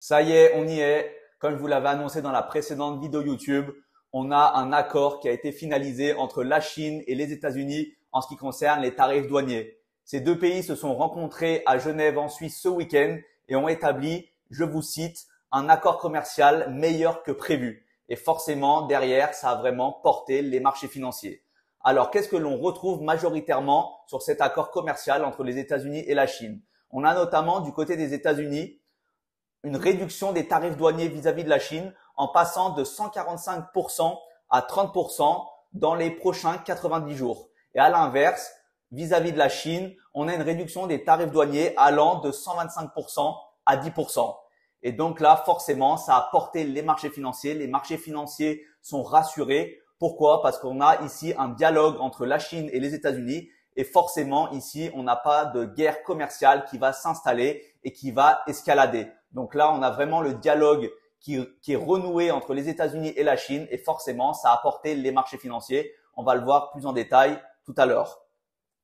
Ça y est, on y est. Comme je vous l'avais annoncé dans la précédente vidéo YouTube, on a un accord qui a été finalisé entre la Chine et les États-Unis en ce qui concerne les tarifs douaniers. Ces deux pays se sont rencontrés à Genève en Suisse ce week-end et ont établi, je vous cite, un accord commercial meilleur que prévu. Et forcément, derrière, ça a vraiment porté les marchés financiers. Alors, qu'est-ce que l'on retrouve majoritairement sur cet accord commercial entre les États-Unis et la Chine? On a notamment du côté des États-Unis une réduction des tarifs douaniers vis-à-vis de la Chine en passant de 145% à 30% dans les prochains 90 jours. Et à l'inverse, vis-à-vis de la Chine, on a une réduction des tarifs douaniers allant de 125% à 10%. Et donc là, forcément, ça a porté les marchés financiers. Les marchés financiers sont rassurés. Pourquoi? Parce qu'on a ici un dialogue entre la Chine et les États-Unis. Et forcément, ici, on n'a pas de guerre commerciale qui va s'installer et qui va escalader. Donc là, on a vraiment le dialogue qui est renoué entre les États-Unis et la Chine et forcément, ça a apporté les marchés financiers. On va le voir plus en détail tout à l'heure.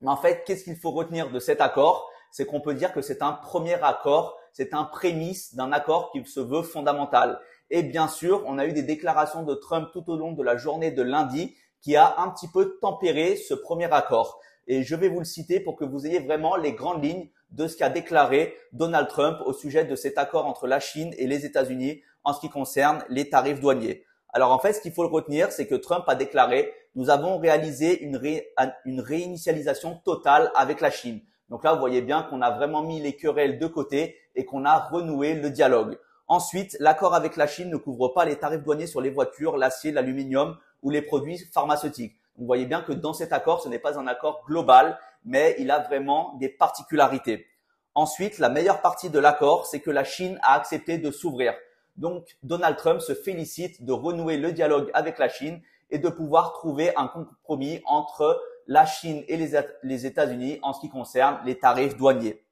Mais en fait, qu'est-ce qu'il faut retenir de cet accord? C'est qu'on peut dire que c'est un premier accord, c'est un prémisse d'un accord qui se veut fondamental. Et bien sûr, on a eu des déclarations de Trump tout au long de la journée de lundi qui a un petit peu tempéré ce premier accord. Et je vais vous le citer pour que vous ayez vraiment les grandes lignes de ce qu'a déclaré Donald Trump au sujet de cet accord entre la Chine et les États-Unis en ce qui concerne les tarifs douaniers. Alors en fait, ce qu'il faut retenir, c'est que Trump a déclaré « Nous avons réalisé une réinitialisation totale avec la Chine ». Donc là, vous voyez bien qu'on a vraiment mis les querelles de côté et qu'on a renoué le dialogue. Ensuite, l'accord avec la Chine ne couvre pas les tarifs douaniers sur les voitures, l'acier, l'aluminium ou les produits pharmaceutiques. Vous voyez bien que dans cet accord, ce n'est pas un accord global, mais il a vraiment des particularités. Ensuite, la meilleure partie de l'accord, c'est que la Chine a accepté de s'ouvrir. Donc, Donald Trump se félicite de renouer le dialogue avec la Chine et de pouvoir trouver un compromis entre la Chine et les États-Unis en ce qui concerne les tarifs douaniers.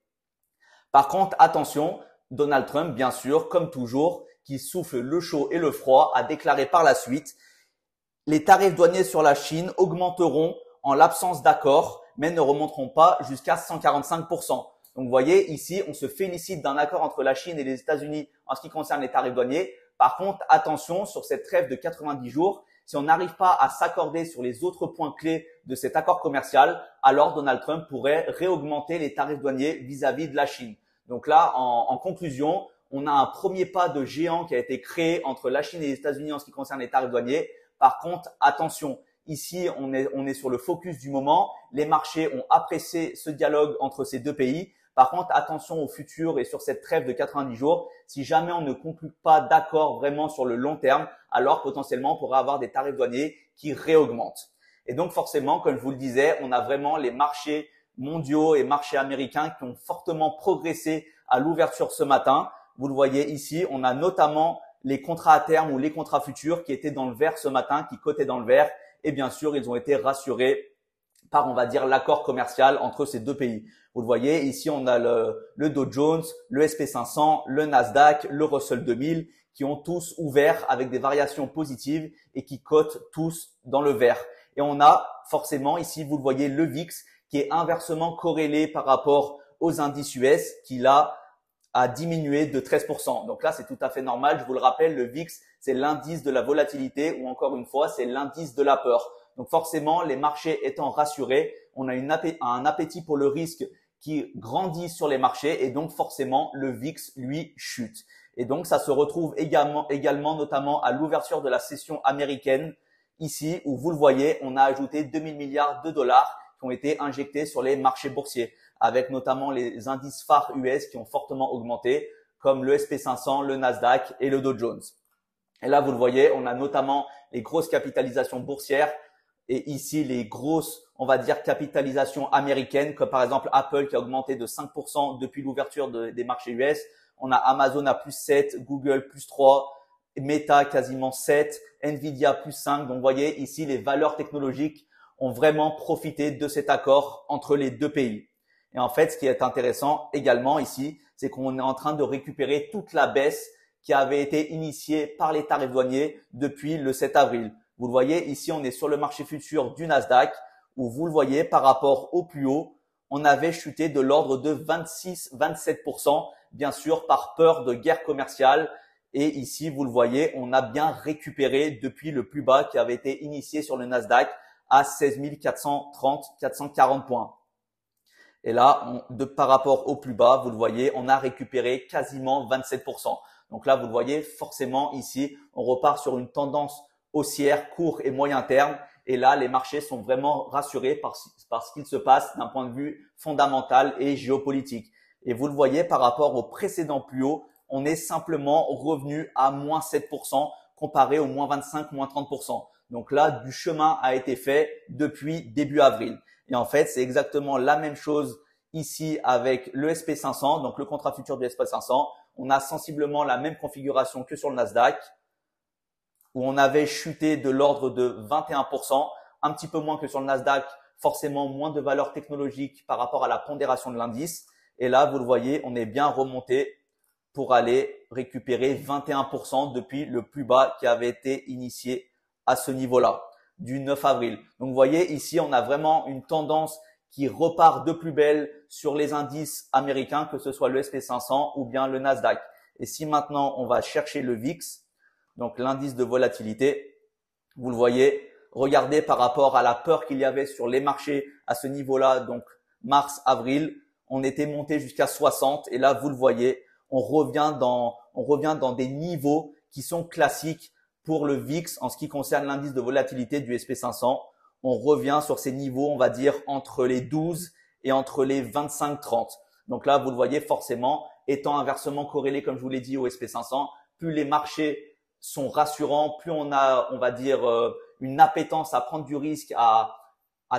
Par contre, attention, Donald Trump, bien sûr, comme toujours, qui souffle le chaud et le froid, a déclaré par la suite « Les tarifs douaniers sur la Chine augmenteront en l'absence d'accord, mais ne remonteront pas jusqu'à 145%. » Donc, vous voyez, ici, on se félicite d'un accord entre la Chine et les États-Unis en ce qui concerne les tarifs douaniers. Par contre, attention, sur cette trêve de 90 jours, si on n'arrive pas à s'accorder sur les autres points clés de cet accord commercial, alors Donald Trump pourrait réaugmenter les tarifs douaniers vis-à-vis de la Chine. Donc là, en conclusion, on a un premier pas de géant qui a été créé entre la Chine et les États-Unis en ce qui concerne les tarifs douaniers. Par contre, attention, ici, on est sur le focus du moment. Les marchés ont apprécié ce dialogue entre ces deux pays. Par contre, attention au futur et sur cette trêve de 90 jours. Si jamais on ne conclut pas d'accord vraiment sur le long terme, alors potentiellement, on pourrait avoir des tarifs douaniers qui réaugmentent. Et donc, forcément, comme je vous le disais, on a vraiment les marchés mondiaux et marchés américains qui ont fortement progressé à l'ouverture ce matin. Vous le voyez ici, on a notamment les contrats à terme ou les contrats futurs qui étaient dans le vert ce matin, qui cotaient dans le vert. Et bien sûr, ils ont été rassurés par, on va dire, l'accord commercial entre ces deux pays. Vous le voyez, ici, on a le Dow Jones, le SP500, le Nasdaq, le Russell 2000 qui ont tous ouvert avec des variations positives et qui cotent tous dans le vert. Et on a forcément ici, vous le voyez, le VIX qui est inversement corrélé par rapport aux indices US qui là a diminué de 13%. Donc là, c'est tout à fait normal. Je vous le rappelle, le VIX, c'est l'indice de la volatilité ou encore une fois, c'est l'indice de la peur. Donc forcément, les marchés étant rassurés, on a un appétit pour le risque qui grandit sur les marchés et donc forcément, le VIX, lui, chute. Et donc, ça se retrouve également notamment à l'ouverture de la session américaine ici où vous le voyez, on a ajouté 2000 milliards de dollars qui ont été injectés sur les marchés boursiers avec notamment les indices phares US qui ont fortement augmenté comme le SP500, le Nasdaq et le Dow Jones. Et là, vous le voyez, on a notamment les grosses capitalisations boursières et ici les grosses, on va dire, capitalisations américaines comme par exemple Apple qui a augmenté de 5% depuis l'ouverture des marchés US. On a Amazon à plus 7, Google plus 3, Meta quasiment 7, Nvidia plus 5. Donc, vous voyez ici, les valeurs technologiques ont vraiment profité de cet accord entre les deux pays. Et en fait, ce qui est intéressant également ici, c'est qu'on est en train de récupérer toute la baisse qui avait été initiée par les tarifs douaniers depuis le 7 avril. Vous le voyez, ici, on est sur le marché futur du Nasdaq où vous le voyez par rapport au plus haut, on avait chuté de l'ordre de 26-27%, bien sûr par peur de guerre commerciale. Et ici, vous le voyez, on a bien récupéré depuis le plus bas qui avait été initié sur le Nasdaq à 16 430, 440 points. Et là, par rapport au plus bas, vous le voyez, on a récupéré quasiment 27%. Donc là, vous le voyez, forcément ici, on repart sur une tendance haussière court et moyen terme. Et là, les marchés sont vraiment rassurés par ce qu'il se passe d'un point de vue fondamental et géopolitique. Et vous le voyez, par rapport au précédent plus haut, on est simplement revenu à moins 7% comparé au moins 25, moins 30%. Donc là, du chemin a été fait depuis début avril. Et en fait, c'est exactement la même chose ici avec le SP500, donc le contrat futur du SP500. On a sensiblement la même configuration que sur le Nasdaq, où on avait chuté de l'ordre de 21%, un petit peu moins que sur le Nasdaq, forcément moins de valeur technologique par rapport à la pondération de l'indice. Et là, vous le voyez, on est bien remonté pour aller récupérer 21% depuis le plus bas qui avait été initié à ce niveau-là, du 9 avril. Donc, vous voyez, ici, on a vraiment une tendance qui repart de plus belle sur les indices américains, que ce soit le SP500 ou bien le Nasdaq. Et si maintenant, on va chercher le VIX, donc l'indice de volatilité, vous le voyez, regardez par rapport à la peur qu'il y avait sur les marchés à ce niveau-là, donc mars, avril, on était monté jusqu'à 60 et là, vous le voyez, on revient dans des niveaux qui sont classiques pour le VIX en ce qui concerne l'indice de volatilité du SP500. On revient sur ces niveaux, on va dire, entre les 12 et entre les 25-30. Donc là, vous le voyez forcément, étant inversement corrélé, comme je vous l'ai dit, au SP500, plus les marchés sont rassurants, plus on a, on va dire, une appétence à prendre du risque, à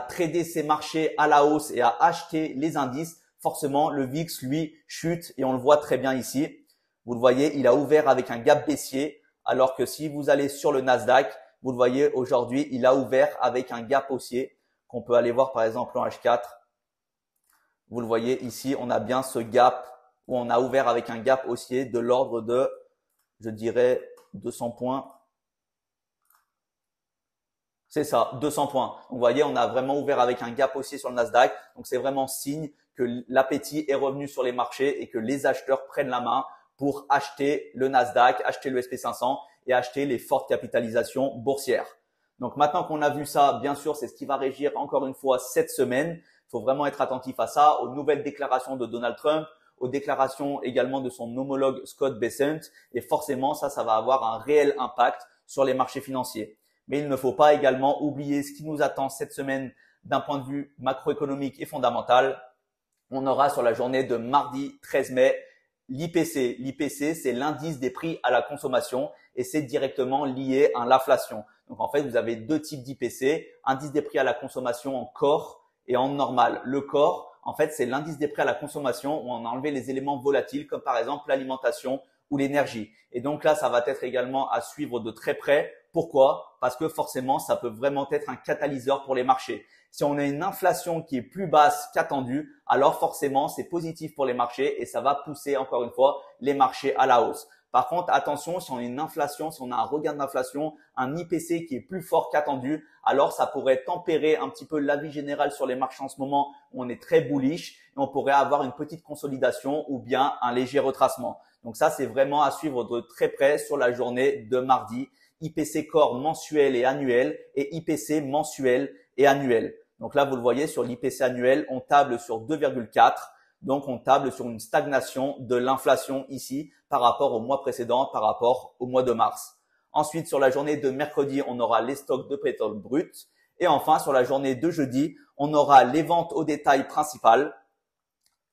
trader ces marchés à la hausse et à acheter les indices, forcément, le VIX, lui, chute et on le voit très bien ici. Vous le voyez, il a ouvert avec un gap baissier, alors que si vous allez sur le Nasdaq, vous le voyez aujourd'hui, il a ouvert avec un gap haussier qu'on peut aller voir par exemple en H4. Vous le voyez ici, on a bien ce gap où on a ouvert avec un gap haussier de l'ordre de, je dirais, 200 points. C'est ça, 200 points. Donc, vous voyez, on a vraiment ouvert avec un gap haussier sur le Nasdaq. Donc, c'est vraiment signe que l'appétit est revenu sur les marchés et que les acheteurs prennent la main pour acheter le Nasdaq, acheter le SP500 et acheter les fortes capitalisations boursières. Donc, maintenant qu'on a vu ça, bien sûr, c'est ce qui va régir encore une fois cette semaine. Il faut vraiment être attentif à ça, aux nouvelles déclarations de Donald Trump, aux déclarations également de son homologue Scott Bessent. Et forcément, ça va avoir un réel impact sur les marchés financiers. Mais il ne faut pas également oublier ce qui nous attend cette semaine d'un point de vue macroéconomique et fondamental. On aura sur la journée de mardi 13 mai l'IPC. L'IPC, c'est l'indice des prix à la consommation et c'est directement lié à l'inflation. Donc en fait, vous avez deux types d'IPC, indice des prix à la consommation en core et en normal. Le core, en fait, c'est l'indice des prix à la consommation où on a enlevé les éléments volatiles comme par exemple l'alimentation ou l'énergie. Et donc là, ça va être également à suivre de très près. Pourquoi? Parce que forcément, ça peut vraiment être un catalyseur pour les marchés. Si on a une inflation qui est plus basse qu'attendue, alors forcément, c'est positif pour les marchés et ça va pousser encore une fois les marchés à la hausse. Par contre, attention, si on a une inflation, si on a un regain d'inflation, un IPC qui est plus fort qu'attendu, alors ça pourrait tempérer un petit peu l'avis général sur les marchés en ce moment où on est très bullish et on pourrait avoir une petite consolidation ou bien un léger retracement. Donc ça, c'est vraiment à suivre de très près sur la journée de mardi. IPC core mensuel et annuel et IPC mensuel et annuel. Donc là, vous le voyez, sur l'IPC annuel, on table sur 2,4. Donc, on table sur une stagnation de l'inflation ici par rapport au mois précédent, par rapport au mois de mars. Ensuite, sur la journée de mercredi, on aura les stocks de pétrole brut. Et enfin, sur la journée de jeudi, on aura les ventes au détail principales.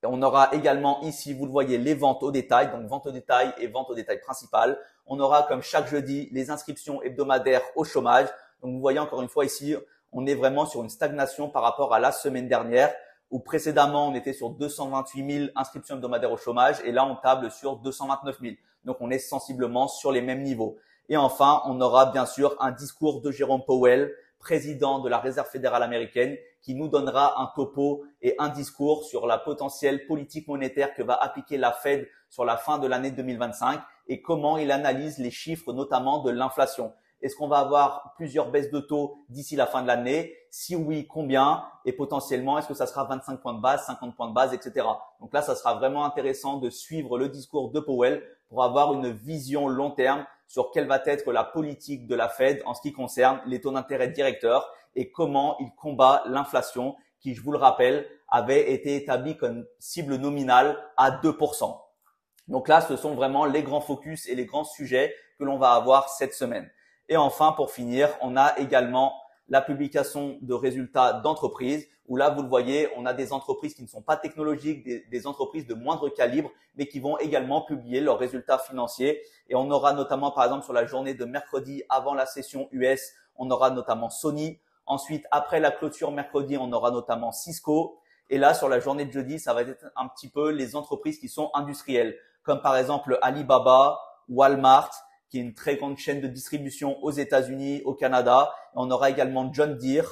Et on aura également ici, vous le voyez, les ventes au détail, donc vente au détail et vente au détail principale. On aura comme chaque jeudi les inscriptions hebdomadaires au chômage. Donc, vous voyez encore une fois ici, on est vraiment sur une stagnation par rapport à la semaine dernière où précédemment, on était sur 228 000 inscriptions hebdomadaires au chômage et là, on table sur 229 000. Donc, on est sensiblement sur les mêmes niveaux. Et enfin, on aura bien sûr un discours de Jérôme Powell, président de la Réserve fédérale américaine, qui nous donnera un topo et un discours sur la potentielle politique monétaire que va appliquer la Fed sur la fin de l'année 2025 et comment il analyse les chiffres, notamment de l'inflation. Est-ce qu'on va avoir plusieurs baisses de taux d'ici la fin de l'année? Si oui, combien? Et potentiellement, est-ce que ça sera 25 points de base, 50 points de base, etc. Donc là, ça sera vraiment intéressant de suivre le discours de Powell pour avoir une vision long terme sur quelle va être la politique de la Fed en ce qui concerne les taux d'intérêt directeurs et comment il combat l'inflation qui, je vous le rappelle, avait été établie comme cible nominale à 2%. Donc là, ce sont vraiment les grands focus et les grands sujets que l'on va avoir cette semaine. Et enfin, pour finir, on a également la publication de résultats d'entreprises où là, vous le voyez, on a des entreprises qui ne sont pas technologiques, des entreprises de moindre calibre, mais qui vont également publier leurs résultats financiers. Et on aura notamment, par exemple, sur la journée de mercredi avant la session US, on aura notamment Sony. Ensuite, après la clôture mercredi, on aura notamment Cisco. Et là, sur la journée de jeudi, ça va être un petit peu les entreprises qui sont industrielles, comme par exemple Alibaba, Walmart, qui est une très grande chaîne de distribution aux États-Unis, au Canada. On aura également John Deere.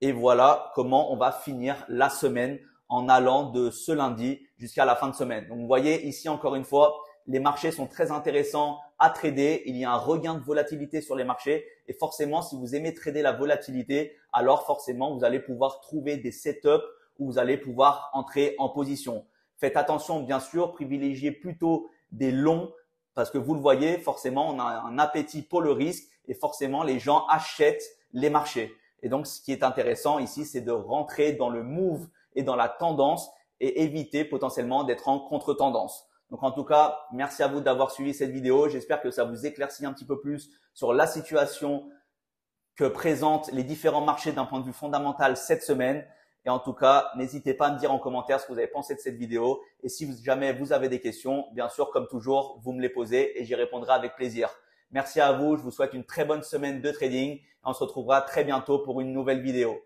Et voilà comment on va finir la semaine en allant de ce lundi jusqu'à la fin de semaine. Donc, vous voyez ici, encore une fois, les marchés sont très intéressants à trader. Il y a un regain de volatilité sur les marchés. Et forcément, si vous aimez trader la volatilité, alors forcément, vous allez pouvoir trouver des setups où vous allez pouvoir entrer en position. Faites attention, bien sûr, privilégiez plutôt des longs parce que vous le voyez, forcément, on a un appétit pour le risque et forcément, les gens achètent les marchés. Et donc, ce qui est intéressant ici, c'est de rentrer dans le move et dans la tendance et éviter potentiellement d'être en contre-tendance. Donc, en tout cas, merci à vous d'avoir suivi cette vidéo. J'espère que ça vous éclaircit un petit peu plus sur la situation que présentent les différents marchés d'un point de vue fondamental cette semaine. Et en tout cas, n'hésitez pas à me dire en commentaire ce que vous avez pensé de cette vidéo. Et si jamais vous avez des questions, bien sûr, comme toujours, vous me les posez et j'y répondrai avec plaisir. Merci à vous. Je vous souhaite une très bonne semaine de trading. Et on se retrouvera très bientôt pour une nouvelle vidéo.